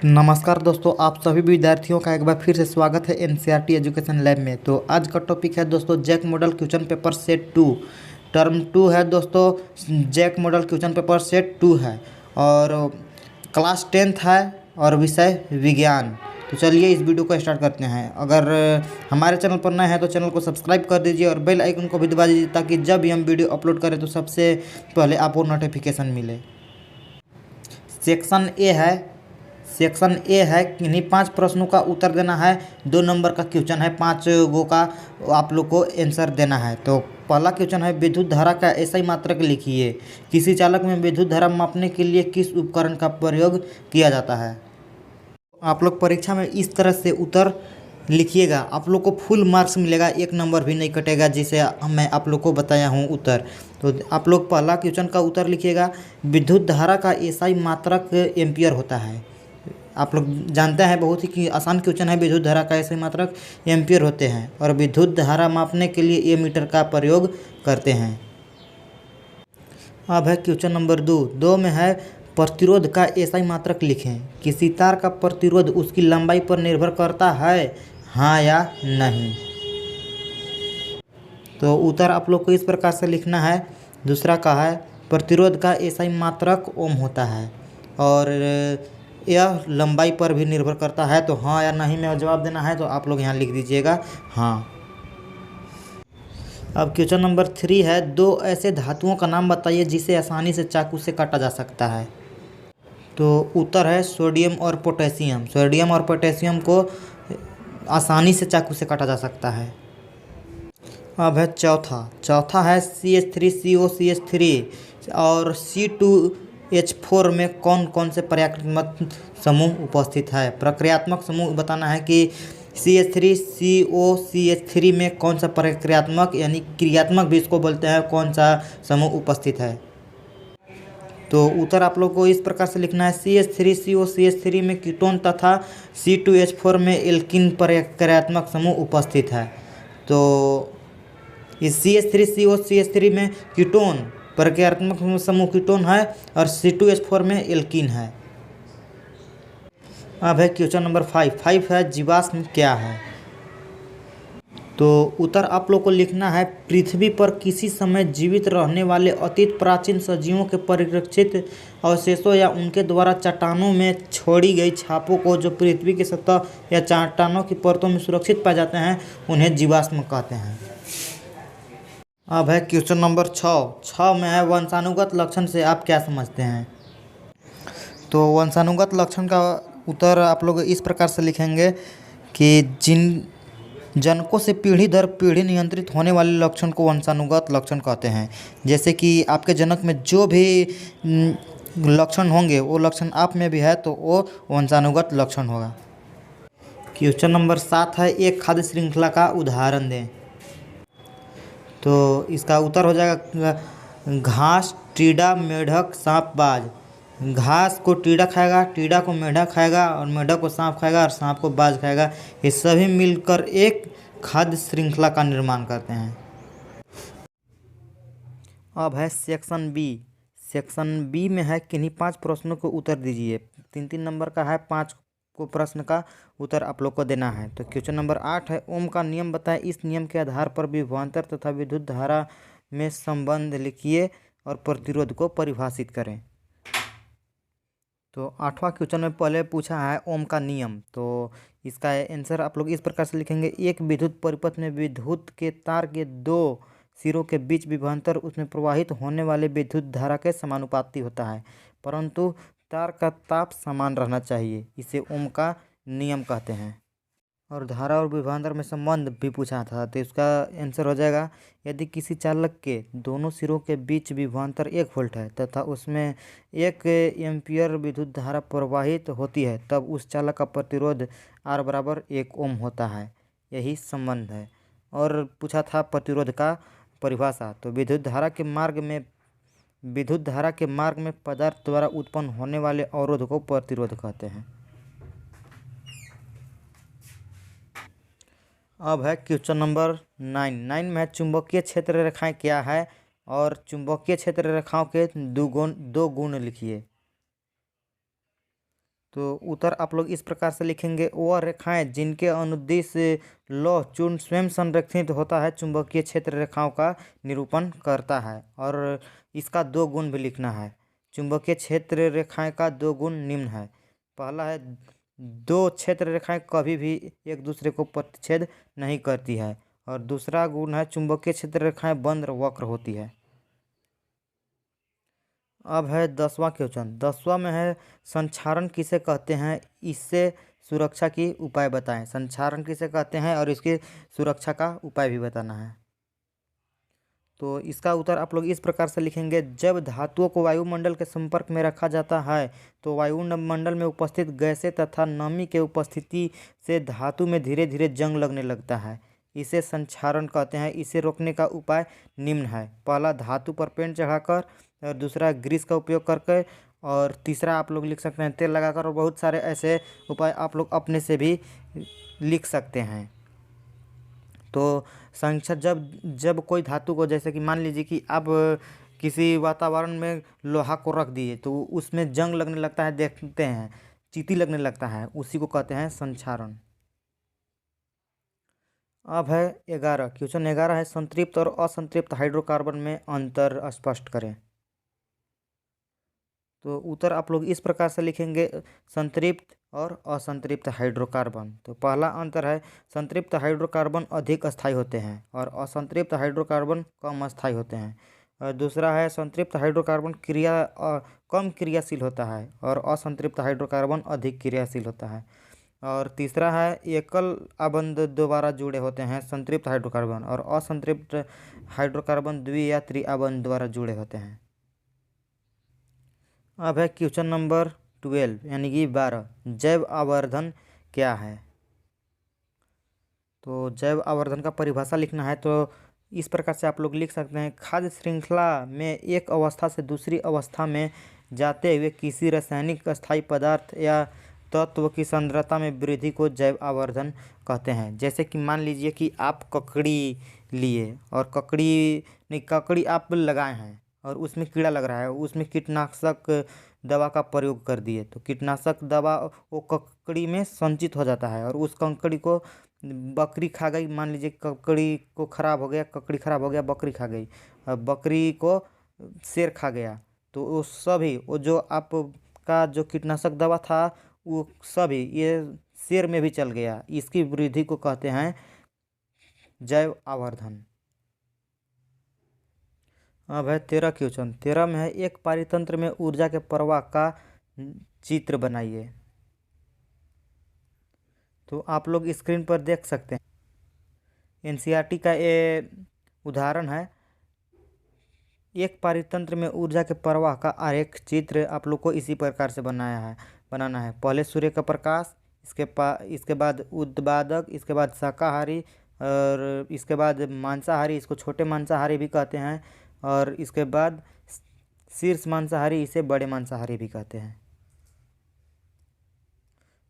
नमस्कार दोस्तों, आप सभी विद्यार्थियों का एक बार फिर से स्वागत है एनसीईआरटी एजुकेशन लैब में। तो आज का टॉपिक है दोस्तों JAC model question paper set 2। Term 2 है दोस्तों। JAC model question paper set 2 है और क्लास 10th है और विषय विज्ञान। तो चलिए इस वीडियो को स्टार्ट करते हैं। अगर हमारे चैनल पर नए हैं तो चैनल को सब्सक्राइब कर दीजिए और बेल आइकन को भी दबा दीजिए ताकि जब भी हम वीडियो अपलोड करें तो सबसे पहले आपको नोटिफिकेशन मिले। सेक्शन ए है किन्हीं 5 प्रश्नों का उत्तर देना है। 2 नंबर का क्वेश्चन है, 5 गो का आप लोग को आंसर देना है। तो पहला क्वेश्चन है, विद्युत धारा का एसआई मात्रक लिखिए। किसी चालक में विद्युत धारा मापने के लिए किस उपकरण का प्रयोग किया जाता है। आप लोग परीक्षा में इस तरह से उत्तर लिखिएगा, आप लोग को फुल मार्क्स मिलेगा, 1 नंबर भी नहीं कटेगा, जिसे मैं आप लोग को बताया हूँ उत्तर। तो आप लोग पहला क्वेश्चन का उत्तर लिखिएगा। विद्युत धारा का एसआई मात्रक एम्पियर होता है। आप लोग जानते हैं, बहुत ही आसान क्वेश्चन है। विद्युत धारा का एसआई मात्रक एम्पियर होते हैं और विद्युत धारा मापने के लिए ए मीटर का प्रयोग करते हैं। अब है क्वेश्चन नंबर 2 में है प्रतिरोध का एसआई मात्रक लिखें। किसी तार का प्रतिरोध उसकी लंबाई पर निर्भर करता है, हाँ या नहीं। तो उत्तर आप लोग को इस प्रकार से लिखना है। दूसरा का है प्रतिरोध का एसआई मात्रक ओम होता है और यह लंबाई पर भी निर्भर करता है। तो हाँ या नहीं में जवाब देना है, तो आप लोग यहाँ लिख दीजिएगा हाँ। अब क्वेश्चन नंबर 3 है, 2 ऐसे धातुओं का नाम बताइए जिसे आसानी से चाकू से काटा जा सकता है। तो उत्तर है सोडियम और पोटेशियम। सोडियम और पोटेशियम को आसानी से चाकू से काटा जा सकता है। अब है चौथा है CH3COCH3 और C2H4 में कौन कौन से प्रक्रियात्मक समूह उपस्थित है। प्रक्रियात्मक समूह बताना है कि CH3COCH3 में कौन सा प्रक्रियात्मक यानी क्रियात्मक भी इसको बोलते हैं, कौन सा समूह उपस्थित है। तो उत्तर आप लोग को इस प्रकार से लिखना है, CH3COCH3 में कीटोन तथा C2H4 में एल्कीन प्रक्रियात्मक समूह उपस्थित है। तो इस CH3COCH3 में कीटोन प्रक्रियात्मक समूह कीटोन है और C2H4 में एल्कीन है। अब है क्वेश्चन नंबर 5 है जीवाश्म क्या है। तो उत्तर आप लोग को लिखना है, पृथ्वी पर किसी समय जीवित रहने वाले अतीत प्राचीन सजीवों के परिरक्षित अवशेषों या उनके द्वारा चट्टानों में छोड़ी गई छापों को जो पृथ्वी की सतह या चट्टानों की परतों में सुरक्षित पाए जाते हैं उन्हें जीवाश्म कहते हैं। अब है क्वेश्चन नंबर 6 में है वंशानुगत लक्षण से आप क्या समझते हैं। तो वंशानुगत लक्षण का उत्तर आप लोग इस प्रकार से लिखेंगे कि जिन जनकों से पीढ़ी दर पीढ़ी नियंत्रित होने वाले लक्षण को वंशानुगत लक्षण कहते हैं। जैसे कि आपके जनक में जो भी लक्षण होंगे वो लक्षण आप में भी है तो वो वंशानुगत लक्षण होगा। क्वेश्चन नंबर 7 है, एक खाद्य श्रृंखला का उदाहरण दें। तो इसका उत्तर हो जाएगा घास, टीडा, मेढक, सांप, बाज। घास को टीडा खाएगा, टीडा को मेढक खाएगा और मेढक को सांप खाएगा और सांप को बाज खाएगा। ये सभी मिलकर एक खाद्य श्रृंखला का निर्माण करते हैं। अब है सेक्शन बी में है किन्हीं 5 प्रश्नों को उत्तर दीजिए। 3 नंबर का है, 5 को प्रश्न का उत्तर आप लोग को देना है। तो क्वेश्चन नंबर 8 है, ओम का नियम बताएं। इस नियम के आधार पर विभवांतर तथा विद्युत धारा में संबंध लिखिए और प्रतिरोध को परिभाषित करें। तो 8वां क्वेश्चन में पहले पूछा है ओम का नियम। तो इसका आंसर आप लोग इस प्रकार से लिखेंगे, एक विद्युत परिपथ में विद्युत के तार के 2 सिरों के बीच विभवांतर उसमें प्रवाहित होने वाले विद्युत धारा के समानुपाती होता है, परंतु तार का ताप समान रहना चाहिए। इसे ओम का नियम कहते हैं। और धारा और विभवांतर में संबंध भी पूछा था, तो इसका आंसर हो जाएगा, यदि किसी चालक के दोनों सिरों के बीच विभवांतर 1 वोल्ट है तथा उसमें 1 एम्पियर विद्युत धारा प्रवाहित होती है तब उस चालक का प्रतिरोध R बराबर 1 ओम होता है। यही संबंध है। और पूछा था प्रतिरोध का परिभाषा। तो विद्युत धारा के मार्ग में पदार्थ द्वारा उत्पन्न होने वाले अवरोध को प्रतिरोध कहते हैं। अब है क्वेश्चन नंबर 9 में है चुंबकीय क्षेत्र रेखाएं क्या है और चुंबकीय क्षेत्र रेखाओं के दो गुण लिखिए। तो उत्तर आप लोग इस प्रकार से लिखेंगे, वह रेखाएं जिनके अनुदिश लौह चूर्ण स्वयं संरक्षित होता है चुंबकीय क्षेत्र रेखाओं का निरूपण करता है। और इसका दो गुण भी लिखना है। चुंबकीय क्षेत्र रेखाएं का दो गुण निम्न है। पहला है, दो क्षेत्र रेखाएं कभी भी एक दूसरे को प्रतिच्छेद नहीं करती है। और दूसरा गुण है, चुंबकीय क्षेत्र रेखाएं बंद वक्र होती है। अब है 10वां क्वेश्चन। 10वां में है, संक्षारण किसे कहते हैं, इससे सुरक्षा की उपाय बताएं। संक्षारण किसे कहते हैं और इसकी सुरक्षा का उपाय भी बताना है। तो इसका उत्तर आप लोग इस प्रकार से लिखेंगे, जब धातुओं को वायुमंडल के संपर्क में रखा जाता है तो वायुमंडल में उपस्थित गैसें तथा नमी के उपस्थिति से धातु में धीरे धीरे जंग लगने लगता है, इसे संक्षारण कहते हैं। इसे रोकने का उपाय निम्न है। पहला, धातु पर पेंट चढ़ाकर, और दूसरा ग्रीस का उपयोग करके, और तीसरा आप लोग लिख सकते हैं तेल लगाकर। और बहुत सारे ऐसे उपाय आप लोग अपने से भी लिख सकते हैं। तो संक्षार, जब कोई धातु को, जैसे कि मान लीजिए कि आप किसी वातावरण में लोहा को रख दिए तो उसमें जंग लगने लगता है, देखते हैं चींटी लगने लगता है, उसी को कहते हैं संक्षारण। अब है 11, क्वेश्चन 11 है, संतृप्त और असंतृप्त हाइड्रोकार्बन में अंतर स्पष्ट करें। तो उत्तर आप लोग इस प्रकार से लिखेंगे, संतृप्त और असंतृप्त हाइड्रोकार्बन। तो पहला अंतर है, संतृप्त हाइड्रोकार्बन अधिक अस्थायी होते हैं और असंतृप्त हाइड्रोकार्बन कम अस्थायी होते हैं। और दूसरा है, संतृप्त हाइड्रोकार्बन कम क्रियाशील होता है और असंतृप्त हाइड्रोकार्बन अधिक क्रियाशील होता है। और तीसरा है, एकल आबंध द्वारा जुड़े होते हैं संतृप्त हाइड्रोकार्बन, और असंतृप्त हाइड्रोकार्बन द्वि या त्रि आबंध द्वारा जुड़े होते हैं। अब है क्वेश्चन नंबर 12 यानी कि 12, जैव आवर्धन क्या है। तो जैव आवर्धन का परिभाषा लिखना है। तो इस प्रकार से आप लोग लिख सकते हैं, खाद्य श्रृंखला में एक अवस्था से दूसरी अवस्था में जाते हुए किसी रासायनिक अस्थायी पदार्थ या तत्व की सांद्रता में वृद्धि को जैव आवर्धन कहते हैं। जैसे कि मान लीजिए कि आप ककड़ी लिए और ककड़ी आप लगाए हैं और उसमें कीड़ा लग रहा है, उसमें कीटनाशक दवा का प्रयोग कर दिए, तो कीटनाशक दवा वो ककड़ी में संचित हो जाता है और उस ककड़ी को बकरी खा गई। मान लीजिए ककड़ी को खराब हो गया, ककड़ी खराब हो गया, बकरी खा गई, और बकरी को शेर खा गया। तो वो सभी, वो जो आपका जो कीटनाशक दवा था वो सभी ये शेर में भी चल गया। इसकी वृद्धि को कहते हैं जैव आवर्धन। अब है 13 क्वेश्चन। 13 में है, एक पारितंत्र में ऊर्जा के प्रवाह का चित्र बनाइए। तो आप लोग स्क्रीन पर देख सकते हैं, एनसीईआरटी का ये उदाहरण है। एक पारितंत्र में ऊर्जा के प्रवाह का आरेख चित्र आप लोग को इसी प्रकार से बनाना है। पहले सूर्य का प्रकाश, इसके बाद उद्वादक, इसके बाद शाकाहारी, और इसके बाद मांसाहारी, इसको छोटे मांसाहारी भी कहते हैं, और इसके बाद शीर्ष मांसाहारी, इसे बड़े मांसाहारी भी कहते हैं।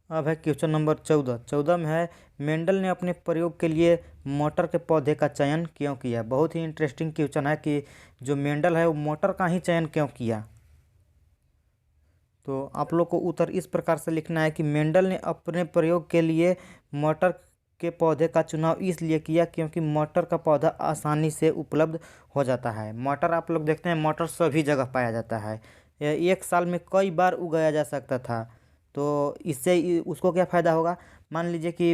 अब है क्वेश्चन नंबर 14। 14 में है, मेंडल ने अपने प्रयोग के लिए मटर के पौधे का चयन क्यों किया। बहुत ही इंटरेस्टिंग क्वेश्चन है कि जो मेंडल है वो मटर का ही चयन क्यों किया। तो आप लोग को उत्तर इस प्रकार से लिखना है कि मेंडल ने अपने प्रयोग के लिए मटर के पौधे का चुनाव इसलिए किया क्योंकि मटर का पौधा आसानी से उपलब्ध हो जाता है। मटर आप लोग देखते हैं, मटर सभी जगह पाया जाता है, यह एक साल में कई बार उगाया जा सकता था। तो इससे उसको क्या फ़ायदा होगा, मान लीजिए कि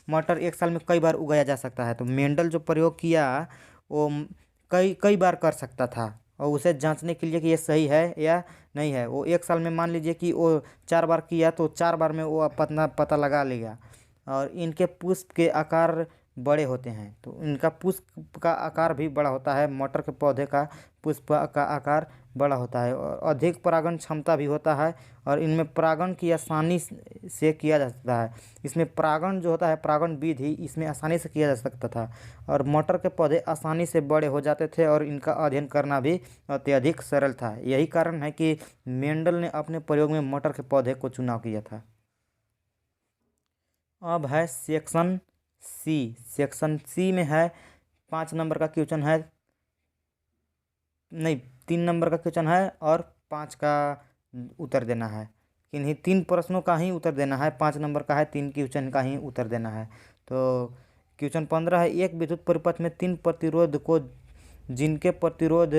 मटर एक साल में कई बार उगाया जा सकता है, तो मेंडल जो प्रयोग किया वो कई कई बार कर सकता था, और उसे जांचने के लिए कि ये सही है या नहीं है। वो एक साल में मान लीजिए कि वो 4 बार किया तो 4 बार में वो अपना पता लगा लेगा। और इनके पुष्प के आकार बड़े होते हैं, तो इनका पुष्प का आकार भी बड़ा होता है। मटर के पौधे का पुष्प का आकार बड़ा होता है और अधिक परागण क्षमता भी होता है, और इनमें परागण की आसानी से किया जा सकता है। इसमें परागण जो होता है, परागण विधि इसमें आसानी से किया जा सकता था, और मटर के पौधे आसानी से बड़े हो जाते थे और इनका अध्ययन करना भी अत्यधिक सरल था। यही कारण है कि मेंडल ने अपने प्रयोग में मटर के पौधे को चुनाव किया था। अब है सेक्शन सी। सेक्शन सी में है 5 नंबर का क्वेश्चन है, नहीं 3 नंबर का क्वेश्चन है और 5 का उत्तर देना है। किन्हीं 3 प्रश्नों का ही उत्तर देना है, 5 नंबर का है, 3 क्वेश्चन का ही उत्तर देना है। तो क्वेश्चन 15 है, एक विद्युत परिपथ में 3 प्रतिरोध को जिनके प्रतिरोध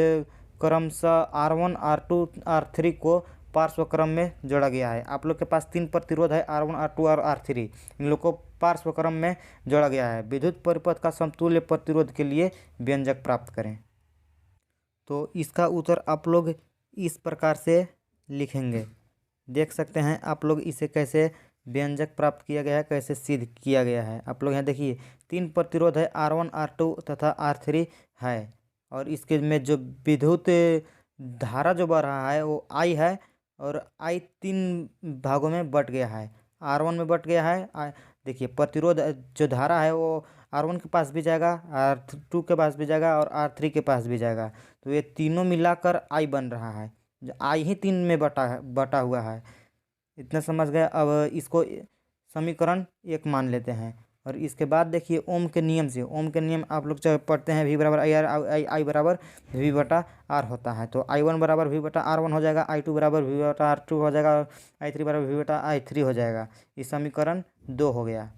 क्रमशः R1 R2 R3 को पार्श्व क्रम में जोड़ा गया है। आप लोग के पास 3 प्रतिरोध है, R1 R2 और R3, इन लोग को पार्श्व क्रम में जोड़ा गया है। विद्युत परिपथ का समतुल्य प्रतिरोध के लिए व्यंजक प्राप्त करें। तो इसका उत्तर आप लोग इस प्रकार से लिखेंगे, देख सकते हैं आप लोग इसे कैसे व्यंजक प्राप्त किया गया है, कैसे सिद्ध किया गया है। आप लोग यहाँ देखिए 3 प्रतिरोध है, R1 R2 तथा R3 है, और इसके में जो विद्युत धारा जो बह रहा है वो I है, और I 3 भागों में बट गया है। R1 में बट गया है, देखिए प्रतिरोध जो धारा है वो R1 के पास भी जाएगा, R2 के पास भी जाएगा और R3 के पास भी जाएगा। तो ये तीनों मिलाकर I बन रहा है, जो I ही 3 में बटा हुआ है। इतना समझ गए। अब इसको समीकरण 1 मान लेते हैं, और इसके बाद देखिए ओम के नियम से, ओम के नियम आप लोग जब पढ़ते हैं, V बराबर आई आर, आई बराबर V बटा आर होता है। तो I1 बराबर V बटा R1 हो जाएगा, I2 बराबर V बटा R2 हो जाएगा, और I3 बराबर V बटा I3 हो जाएगा। इस समीकरण 2 हो गया।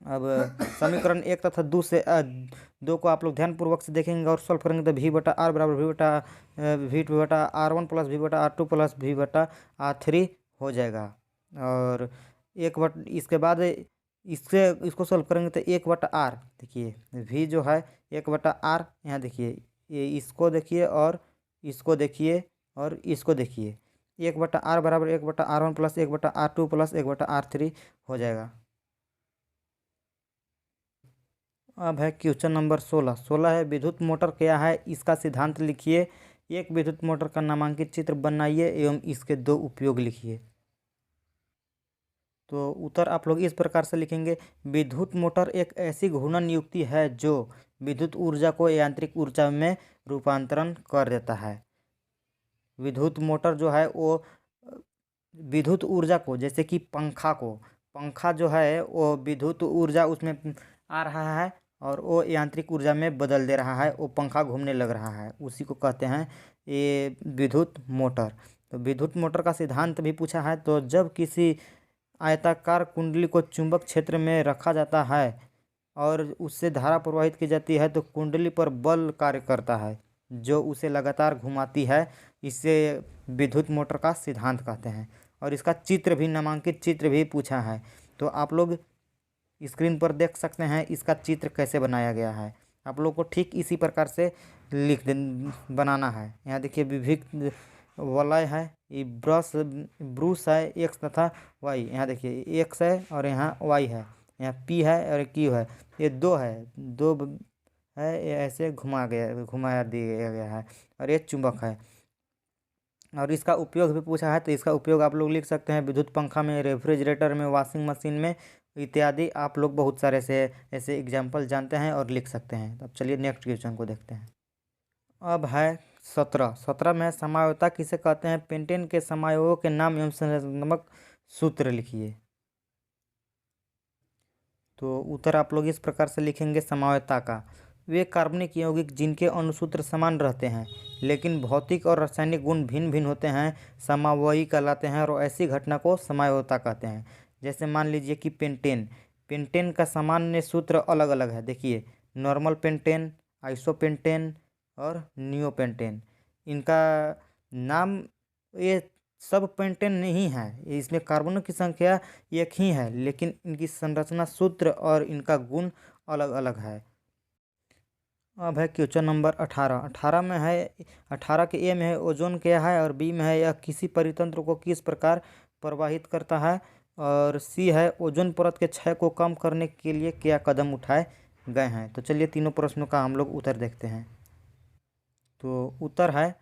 अब समीकरण 1 तथा 2 को आप लोग ध्यानपूर्वक से देखेंगे और सॉल्व करेंगे तो V बटा आर बराबर V बटा R1 प्लस V बटा R2 प्लस V बटा R3 हो जाएगा। और इसके बाद इसको सॉल्व करेंगे तो 1 बटा आर, देखिए V जो है 1 बटा आर, यहाँ देखिए ये इसको देखिए और इसको देखिए और इसको देखिए, 1 बटा आर बराबर 1 बटा R1 प्लस 1 बटा R2 प्लस 1 बटा R3 हो जाएगा। अब है क्वेश्चन नंबर 16 है, विद्युत मोटर क्या है, इसका सिद्धांत लिखिए। एक विद्युत मोटर का नामांकित चित्र बनाइए एवं इसके 2 उपयोग लिखिए। तो उत्तर आप लोग इस प्रकार से लिखेंगे, विद्युत मोटर एक ऐसी घूर्णन युक्ति है जो विद्युत ऊर्जा को यांत्रिक ऊर्जा में रूपांतरण कर देता है। विद्युत मोटर जो है वो विद्युत ऊर्जा को, जैसे कि पंखा जो है वो विद्युत ऊर्जा उसमें आ रहा है और वो यांत्रिक ऊर्जा में बदल दे रहा है, वो पंखा घूमने लग रहा है, उसी को कहते हैं ये विद्युत मोटर। तो विद्युत मोटर का सिद्धांत भी पूछा है। तो जब किसी आयताकार कुंडली को चुंबक क्षेत्र में रखा जाता है और उससे धारा प्रवाहित की जाती है तो कुंडली पर बल कार्य करता है जो उसे लगातार घुमाती है, इसे विद्युत मोटर का सिद्धांत कहते हैं। और इसका चित्र भी, नामांकित चित्र भी पूछा है। तो आप लोग स्क्रीन पर देख सकते हैं इसका चित्र कैसे बनाया गया है। आप लोग को ठीक इसी प्रकार से बनाना है। यहाँ देखिए विभिन्न वलय है, ये ब्रूस है, एक्स तथा वाई। यहाँ देखिए एक्स है और यहाँ वाई है, यहाँ पी है और क्यू है, ये 2 है, 2 है, ये ऐसे घुमाया दिया गया है, और ये चुंबक है। और इसका उपयोग भी पूछा है। तो इसका उपयोग आप लोग लिख सकते हैं विद्युत पंखा में, रेफ्रिजरेटर में, वॉशिंग मशीन में इत्यादि। आप लोग बहुत सारे से ऐसे एग्जाम्पल जानते हैं और लिख सकते हैं। अब चलिए नेक्स्ट क्वेश्चन को देखते हैं। अब है 17 में समायोता किसे कहते हैं, पेंटेन के समायोगों के नाम एवं संरचनात्मक सूत्र लिखिए। तो उत्तर आप लोग इस प्रकार से लिखेंगे, समायोता का, वे कार्बनिक यौगिक जिनके अणुसूत्र समान रहते हैं लेकिन भौतिक और रासायनिक गुण भिन्न भिन्न होते हैं समावयी कहलाते हैं, और ऐसी घटना को समायोता कहते हैं। जैसे मान लीजिए कि पेंटेन का सामान्य सूत्र अलग अलग है। देखिए नॉर्मल पेंटेन, आइसोपेंटेन और नियोपेंटेन, इनका नाम ये सब पेंटेन नहीं है, इसमें कार्बनों की संख्या एक ही है लेकिन इनकी संरचना सूत्र और इनका गुण अलग अलग है। अब है क्वेश्चन नंबर 18 में है, 18 के ए में है ओजोन क्या है, और बी में है यह किसी परितंत्र को किस प्रकार प्रवाहित करता है, और सी है ओजोन परत के क्षय को कम करने के लिए क्या कदम उठाए गए हैं। तो चलिए तीनों प्रश्नों का हम लोग उत्तर देखते हैं। तो उत्तर है,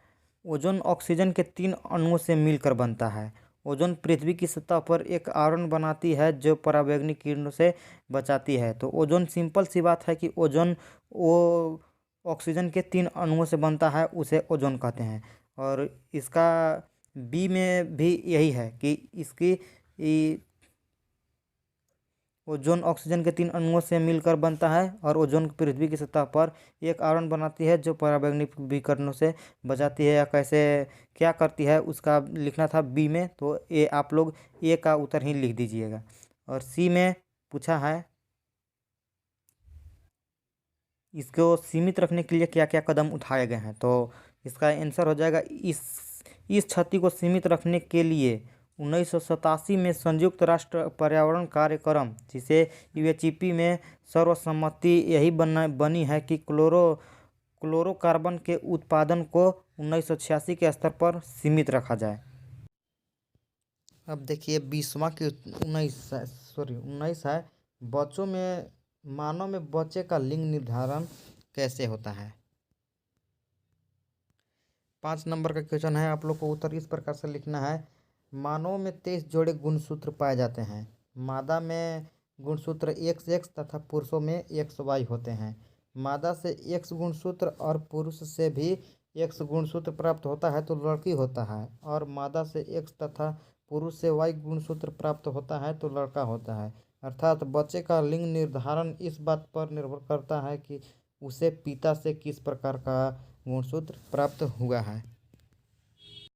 ओजोन ऑक्सीजन के 3 अणुओं से मिलकर बनता है। ओजोन पृथ्वी की सतह पर एक आवरण बनाती है जो पराबैंगनी किरणों से बचाती है। तो ओजोन, सिंपल सी बात है कि ओजोन वो ऑक्सीजन के 3 अणुओं से बनता है, उसे ओजोन कहते हैं। और इसका बी में भी यही है कि इसकी ओजोन ऑक्सीजन के 3 अणुओं से मिलकर बनता है और ओजोन पृथ्वी की सतह पर एक आवरण बनाती है जो पराबैंगनी विकिरणों से बचाती है। या कैसे क्या करती है उसका लिखना था बी में, तो ए आप लोग ए का उत्तर ही लिख दीजिएगा। और सी में पूछा है इसको सीमित रखने के लिए क्या क्या कदम उठाए गए हैं, तो इसका आंसर हो जाएगा इस क्षति को सीमित रखने के लिए 1987 में संयुक्त राष्ट्र पर्यावरण कार्यक्रम जिसे यूएचईपी में सर्वसम्मति यही बनी है कि क्लोरोकार्बन के उत्पादन को 1986 के स्तर पर सीमित रखा जाए। अब देखिए 20वां की 19 है, बच्चों में मानव में बच्चे का लिंग निर्धारण कैसे होता है। 5 नंबर का क्वेश्चन है, आप लोग को उत्तर इस प्रकार से लिखना है। मानव में 23 जोड़े गुणसूत्र पाए जाते हैं। मादा में गुणसूत्र XX तथा पुरुषों में XY होते हैं। मादा से X गुणसूत्र और पुरुष से भी X गुणसूत्र प्राप्त होता है तो लड़की होता है, और मादा से X तथा पुरुष से Y गुणसूत्र प्राप्त होता है तो लड़का होता है। अर्थात बच्चे का लिंग निर्धारण इस बात पर निर्भर करता है कि उसे पिता से किस प्रकार का गुणसूत्र प्राप्त हुआ है।